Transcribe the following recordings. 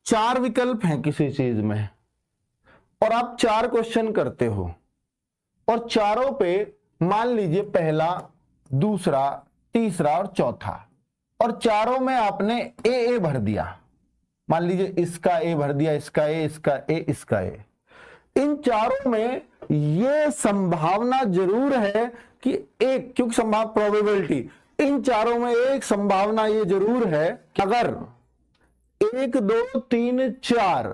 4 विकल्प हैं किसी चीज में और आप 4 क्वेश्चन करते हो और चारों पे मान लीजिए पहला, दूसरा, तीसरा और चौथा, और चारों में आपने ए भर दिया। मान लीजिए इसका ए भर दिया, इसका ए, इसका ए, इसका ए। इन चारों में ये संभावना जरूर है कि एक, क्योंकि संभावना प्रोबेबिलिटी, इन चारों में एक संभावना ये जरूर है कि अगर 1 2 3 4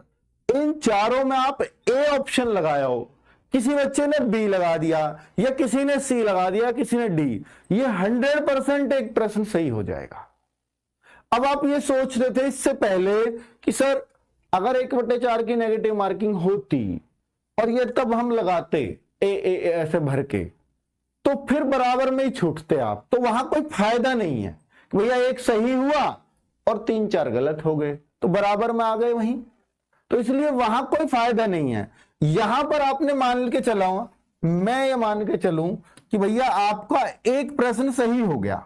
इन चारों में आप ए ऑप्शन लगाया हो, किसी बच्चे ने बी लगा दिया या किसी ने सी लगा दिया, किसी ने डी, ये 100% एक प्रश्न सही हो जाएगा। अब आप ये सोच रहे थे इससे पहले कि सर अगर 1/4 की नेगेटिव मार्किंग होती और ये तब हम लगाते ए ऐसे भर के, तो फिर बराबर में ही छूटते आप, तो वहां कोई फायदा नहीं है कि भैया एक सही हुआ और 3-4 गलत हो गए तो बराबर में आ गए वहीं, तो इसलिए वहां कोई फायदा नहीं है। यहां पर आपने मान के चला, मैं ये मान के चलूं कि भैया आपका एक प्रश्न सही हो गया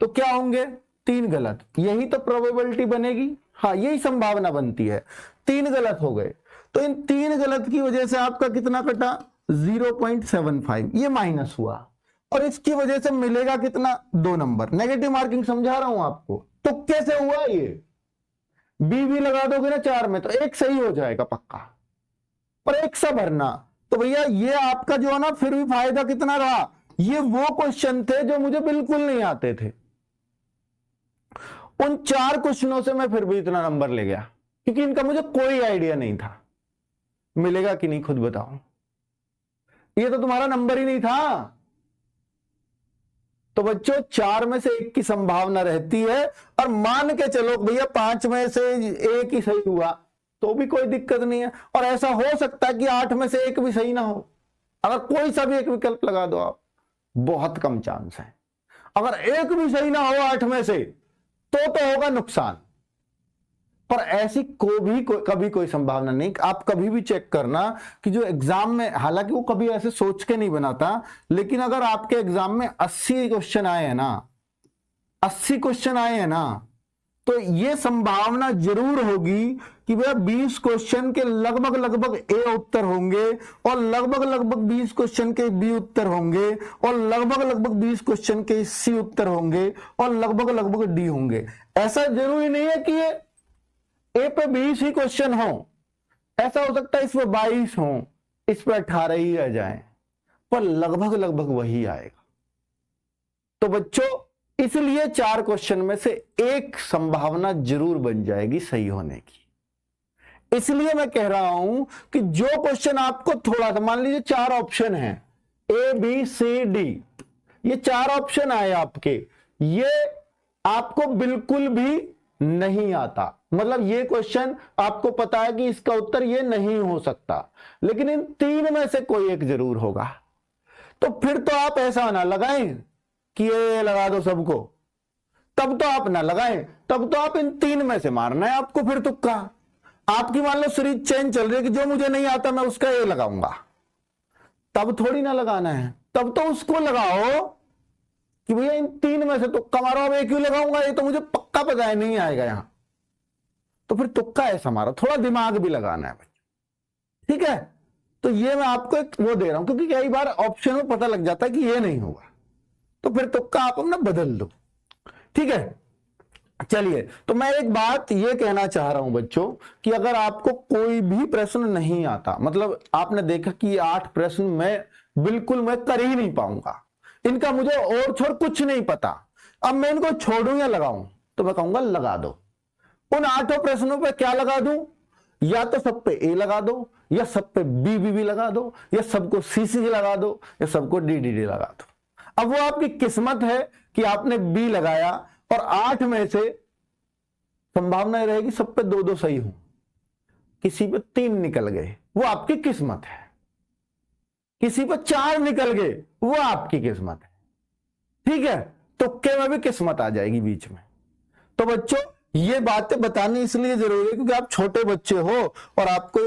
तो क्या होंगे 3 गलत, यही तो प्रोबेबिलिटी बनेगी। हाँ, यही संभावना बनती है। 3 गलत हो गए तो इन 3 गलत की वजह से आपका कितना कटा 0.75, ये माइनस हुआ और इसकी वजह से मिलेगा कितना 2 नंबर। नेगेटिव मार्किंग समझा रहा हूं आपको, तो कैसे हुआ ये, बी भी लगा दोगे ना 4 में तो एक सही हो जाएगा पक्का, पर एक सा भरना, तो भैया ये आपका जो है ना फिर भी फायदा कितना रहा, ये वो क्वेश्चन थे जो मुझे बिल्कुल नहीं आते थे। उन 4 क्वेश्चनों से मैं फिर भी इतना नंबर ले गया क्योंकि इनका मुझे कोई आइडिया नहीं था। मिलेगा कि नहीं खुद बताओ, ये तो तुम्हारा नंबर ही नहीं था। तो बच्चों 4 में से 1 की संभावना रहती है और मान के चलो भैया 5 में से 1 ही सही हुआ तो भी कोई दिक्कत नहीं है, और ऐसा हो सकता है कि 8 में से 1 भी सही ना हो। अगर कोई सा भी एक विकल्प लगा दो आप, बहुत कम चांस है। अगर एक भी सही ना हो 8 में से तो होगा नुकसान, पर ऐसी कभी कोई संभावना नहीं। आप कभी भी चेक करना कि जो एग्जाम में, हालांकि वो कभी ऐसे सोच के नहीं बनाता, लेकिन अगर आपके एग्जाम में 80 क्वेश्चन आए हैं ना, 80 क्वेश्चन आए हैं ना, तो ये संभावना जरूर होगी कि भैया 20 क्वेश्चन के लगभग ए उत्तर होंगे और लगभग 20 क्वेश्चन के बी उत्तर होंगे और लगभग 20 क्वेश्चन के सी उत्तर होंगे और लगभग डी होंगे। ऐसा जरूरी नहीं है कि ये ए पे 20 ही क्वेश्चन हो, ऐसा हो सकता है इस पे 22 हो, इस पे 18 ही रह जाए, पर लगभग वही आएगा। तो बच्चों इसलिए 4 क्वेश्चन में से एक संभावना जरूर बन जाएगी सही होने की। इसलिए मैं कह रहा हूं कि जो क्वेश्चन आपको थोड़ा सा, मान लीजिए 4 ऑप्शन हैं ए बी सी डी, ये 4 ऑप्शन आए आपके, ये आपको बिल्कुल भी नहीं आता, मतलब ये क्वेश्चन आपको पता है कि इसका उत्तर ये नहीं हो सकता, लेकिन इन 3 में से कोई एक जरूर होगा। तो फिर तो आप ऐसा ना लगाएं कि ये लगा दो सबको, तब तो आप ना लगाएं, तब तो आप इन 3 में से मारना है आपको फिर तुक्का। आपकी मान लो सीरीज चेंज चल रही है कि जो मुझे नहीं आता मैं उसका ये लगाऊंगा, तब थोड़ी ना लगाना है, तब तो उसको लगाओ कि भैया इन 3 में से तुक्का मारो, अब एक ही लगाऊंगा, ये तो मुझे पक्का पता है नहीं आएगा यहां, तो फिर तुक्का ऐसा मारो, थोड़ा दिमाग भी लगाना है भाई, ठीक है। तो ये मैं आपको एक वो दे रहा हूं क्योंकि कई बार ऑप्शन में पता लग जाता है कि ये नहीं होगा, तो फिर तुक्का आप अपना बदल दो, ठीक है। चलिए, तो मैं एक बात ये कहना चाह रहा हूं बच्चों कि अगर आपको कोई भी प्रश्न नहीं आता, मतलब आपने देखा कि 8 प्रश्न मैं बिल्कुल मैं कर ही नहीं पाऊंगा, इनका मुझे और छोड़ कुछ नहीं पता, अब मैं इनको छोड़ूं या लगाऊं, तो मैं कहूंगा लगा दो। उन 8 प्रश्नों पे क्या लगा दूं, या तो सब पे ए लगा दो, या सब पे बी लगा दो, या सबको सी लगा दो, या सबको डी लगा दो। अब वो आपकी किस्मत है कि आपने बी लगाया और 8 में से संभावना रहेगी सब पे 2 सही हो, किसी पे 3 निकल गए, वो आपकी किस्मत है, किसी पे 4 निकल गए, वो आपकी किस्मत है, ठीक है। तुक्के में भी किस्मत आ जाएगी बीच में। तो बच्चों ये बातें बतानी इसलिए जरूरी है क्योंकि आप छोटे बच्चे हो और आपको